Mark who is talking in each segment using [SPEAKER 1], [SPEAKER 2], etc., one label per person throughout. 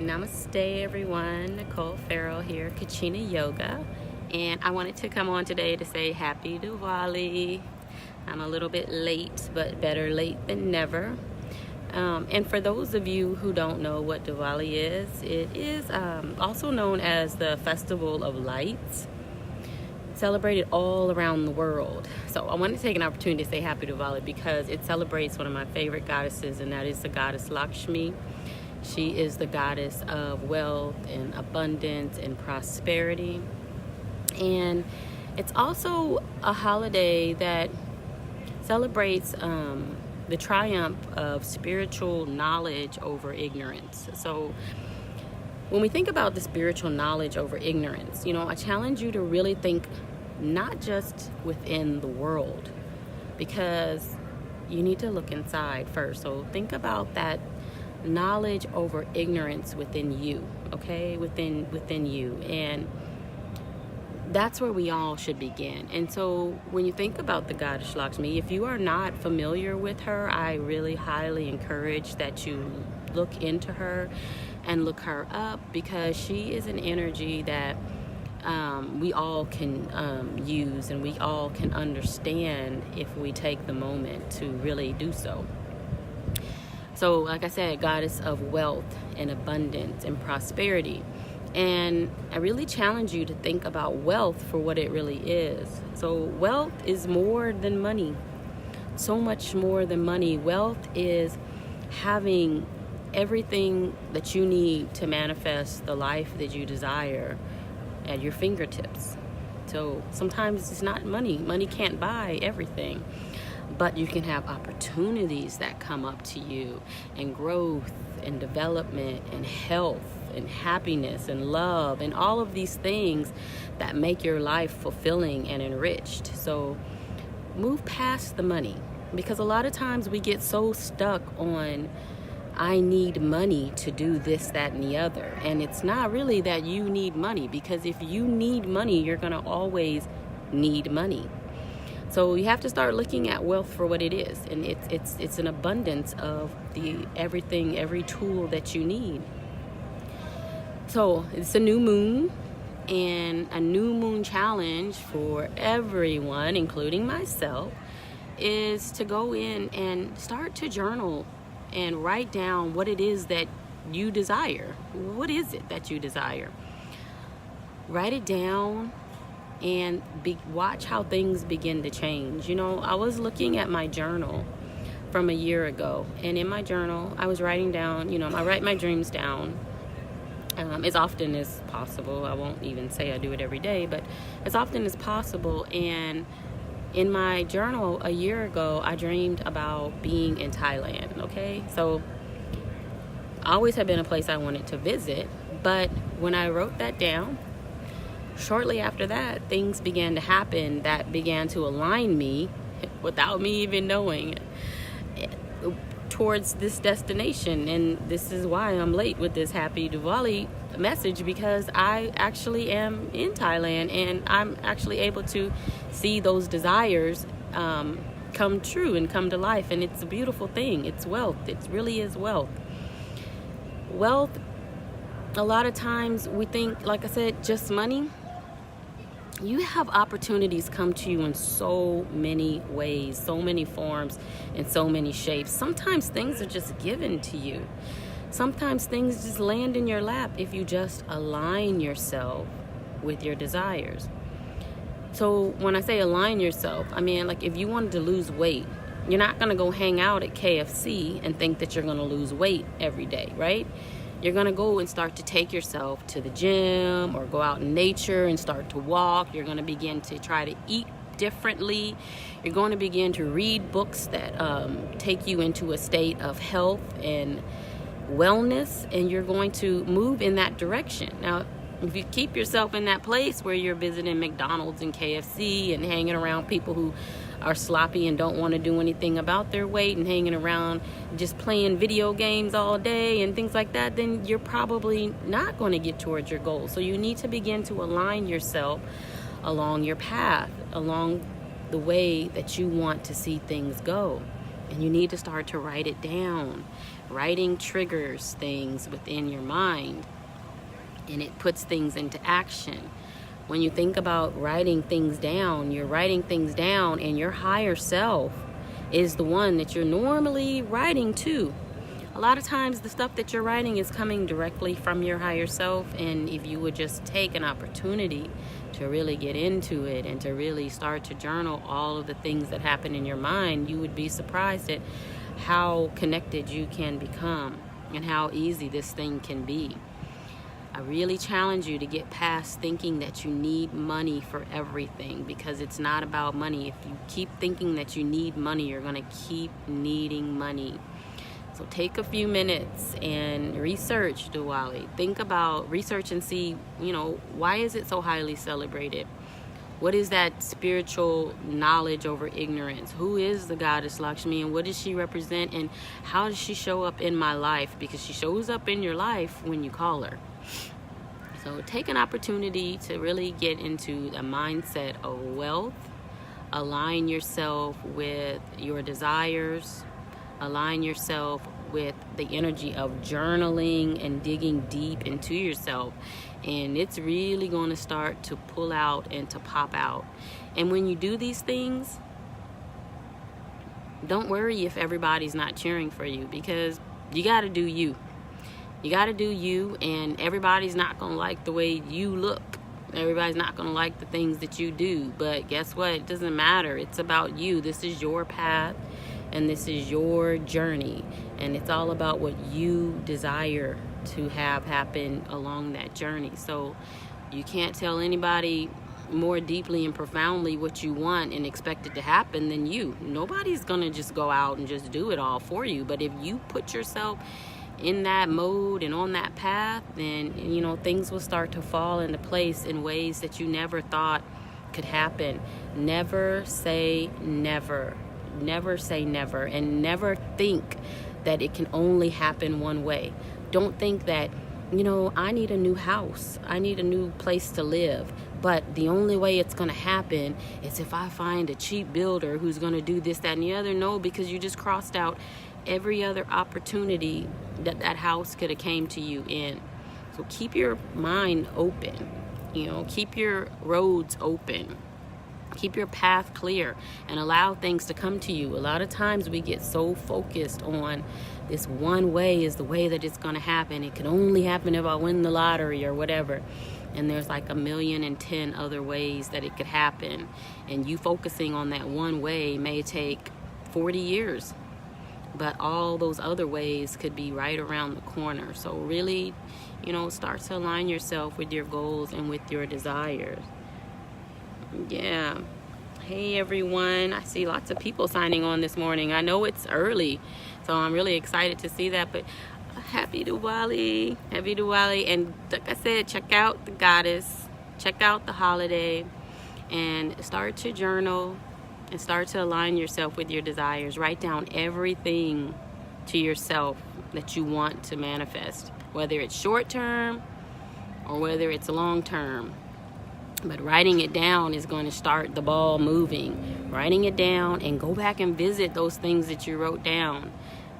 [SPEAKER 1] Namaste everyone, Nicole Farrell here, Kachina Yoga, and I wanted to come on today to say happy Diwali. I'm a little bit late, but better late than never. And for those of you who don't know what Diwali is, it is also known as the Festival of Lights, celebrated all around the world. So I wanted to take an opportunity to say happy Diwali because it celebrates one of my favorite goddesses, and that is the goddess Lakshmi. She is the goddess of wealth and abundance and prosperity. And it's also a holiday that celebrates the triumph of spiritual knowledge over ignorance. So when we think about the spiritual knowledge over ignorance, I challenge you to really think not just within the world, because you need to look inside first. So think about that knowledge over ignorance within you, okay? Within you. And that's where we all should begin. And so when you think about the goddess Lakshmi, if you are not familiar with her, I really highly encourage that you look into her and look her up, because she is an energy that we all can use and we all can understand if we take the moment to really do so. So, like I said, goddess of wealth and abundance and prosperity. And I really challenge you to think about wealth for what it really is. So wealth is more than money, so much more than money. Wealth is having everything that you need to manifest the life that you desire at your fingertips. So sometimes it's not money. Money can't buy everything. But you can have opportunities that come up to you, and growth and development and health and happiness and love and all of these things that make your life fulfilling and enriched. So move past the money, because a lot of times we get so stuck on, I need money to do this, that, and the other. And it's not really that you need money, because if you need money, you're going to always need money. So you have to start looking at wealth for what it is, and it's an abundance of every tool that you need. So it's a new moon, and a new moon challenge for everyone, including myself, is to go in and start to journal and write down what it is that you desire. What is it that you desire? Write it down and watch how things begin to change. I was looking at my journal from a year ago, and in my journal I was writing down, I write my dreams down as often as possible. I won't even say I do it every day, but as often as possible. And in my journal a year ago, I dreamed about being in Thailand, okay? So I always had been a place I wanted to visit, but when I wrote that down, shortly after that, things began to happen that began to align me, without me even knowing, towards this destination. And this is why I'm late with this happy Diwali message, because I actually am in Thailand, and I'm actually able to see those desires come true and come to life. And it's a beautiful thing. It's wealth. It really is wealth. Wealth, a lot of times we think, like I said, just money. You have opportunities come to you in so many ways, so many forms, and so many shapes. Sometimes things are just given to you. Sometimes things just land in your lap if you just align yourself with your desires. So when I say align yourself, I mean, like, if you wanted to lose weight, you're not going to go hang out at KFC and think that you're going to lose weight every day, right? You're going to go and start to take yourself to the gym or go out in nature and start to walk. You're going to begin to try to eat differently. You're going to begin to read books that take you into a state of health and wellness, and you're going to move in that direction. Now, if you keep yourself in that place where you're visiting McDonald's and KFC and hanging around people who are sloppy and don't want to do anything about their weight, and hanging around just playing video games all day and things like that, then you're probably not going to get towards your goal. So you need to begin to align yourself along your path, along the way that you want to see things go. And you need to start to write it down. Writing triggers things within your mind, and it puts things into action. When you think about writing things down, you're writing things down, and your higher self is the one that you're normally writing to. A lot of times the stuff that you're writing is coming directly from your higher self, and if you would just take an opportunity to really get into it and to really start to journal all of the things that happen in your mind, you would be surprised at how connected you can become and how easy this thing can be. I really challenge you to get past thinking that you need money for everything, because it's not about money. If you keep thinking that you need money, you're going to keep needing money. So take a few minutes and research Diwali. Research and see, why is it so highly celebrated? What is that spiritual knowledge over ignorance? Who is the goddess Lakshmi, and what does she represent, and how does she show up in my life? Because she shows up in your life when you call her. So take an opportunity to really get into a mindset of wealth. Align yourself with your desires. Align yourself with the energy of journaling and digging deep into yourself. And it's really going to start to pull out and to pop out. And when you do these things, don't worry if everybody's not cheering for you, because you got to do you. You got to do you, and everybody's not going to like the way you look. Everybody's not going to like the things that you do. But guess what? It doesn't matter. It's about you. This is your path, and this is your journey. And it's all about what you desire to have happen along that journey. So you can't tell anybody more deeply and profoundly what you want and expect it to happen than you. Nobody's going to just go out and just do it all for you. But if you put yourself in that mode and on that path, then things will start to fall into place in ways that you never thought could happen. Never say never. Never say never, and never think that it can only happen one way. Don't think that, I need a new house, I need a new place to live, but the only way it's going to happen is if I find a cheap builder who's going to do this, that, and the other. No, because you just crossed out every other opportunity that house could have came to you in. So keep your mind open, keep your roads open. Keep your path clear and allow things to come to you. A lot of times we get so focused on this one way is the way that it's going to happen. It can only happen if I win the lottery or whatever. And there's like 1,000,010 other ways that it could happen. And you focusing on that one way may take 40 years. But all those other ways could be right around the corner. So really, start to align yourself with your goals and with your desires. Yeah. Hey everyone, I see lots of people signing on this morning. I know it's early, so I'm really excited to see that. But happy Diwali, and like I said, check out the goddess, check out the holiday, and start to journal and start to align yourself with your desires. Write down everything to yourself that you want to manifest, whether it's short term or whether it's long term. But writing it down is going to start the ball moving. Writing it down, and go back and visit those things that you wrote down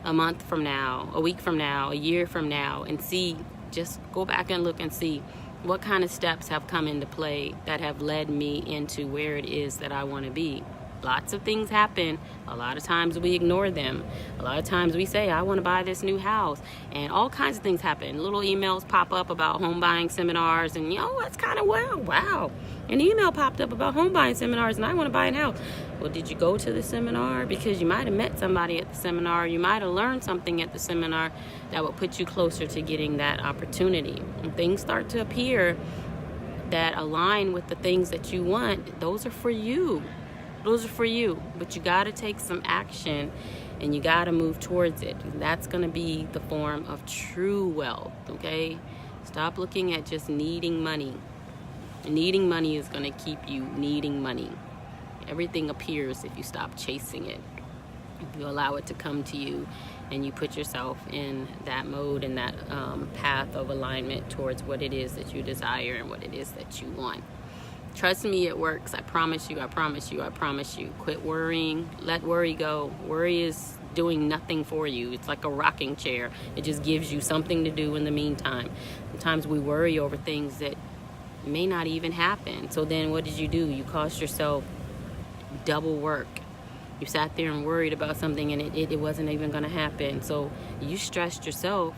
[SPEAKER 1] a month from now, a week from now, a year from now, and see, just go back and look and see what kind of steps have come into play that have led me into where it is that I want to be. Lots of things happen. A lot of times we ignore them. A lot of times we say, I want to buy this new house, and all kinds of things happen. Little emails pop up about home buying seminars, and that's kind of wow. An email popped up about home buying seminars, and I want to buy a house. Well, did you go to the seminar? Because you might have met somebody at the seminar. You might have learned something at the seminar that would put you closer to getting that opportunity. And things start to appear that align with the things that you want. Those are for you. Those are for you, but you got to take some action, and you got to move towards it. That's going to be the form of true wealth, okay? Stop looking at just needing money. Needing money is going to keep you needing money. Everything appears if you stop chasing it. If you allow it to come to you, and you put yourself in that mode and that path of alignment towards what it is that you desire and what it is that you want. Trust me, it works. I promise you. Quit worrying. Let worry go. Worry is doing nothing for you. It's like a rocking chair. It just gives you something to do in the meantime. Sometimes we worry over things that may not even happen. So then what did you do? You caused yourself double work. You sat there and worried about something and it wasn't even going to happen. So you stressed yourself,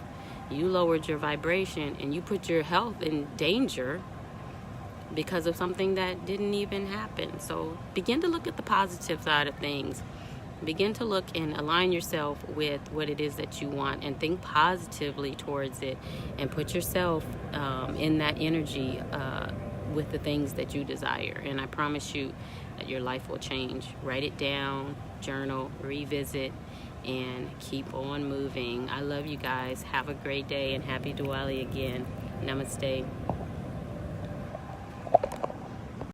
[SPEAKER 1] you lowered your vibration, and you put your health in danger because of something that didn't even happen. So begin to look at the positive side of things. Begin to look and align yourself with what it is that you want, and think positively towards it, and put yourself in that energy with the things that you desire. And I promise you that your life will change. Write it down, journal, revisit, and keep on moving. I love you guys. Have a great day, and happy Diwali again. Namaste.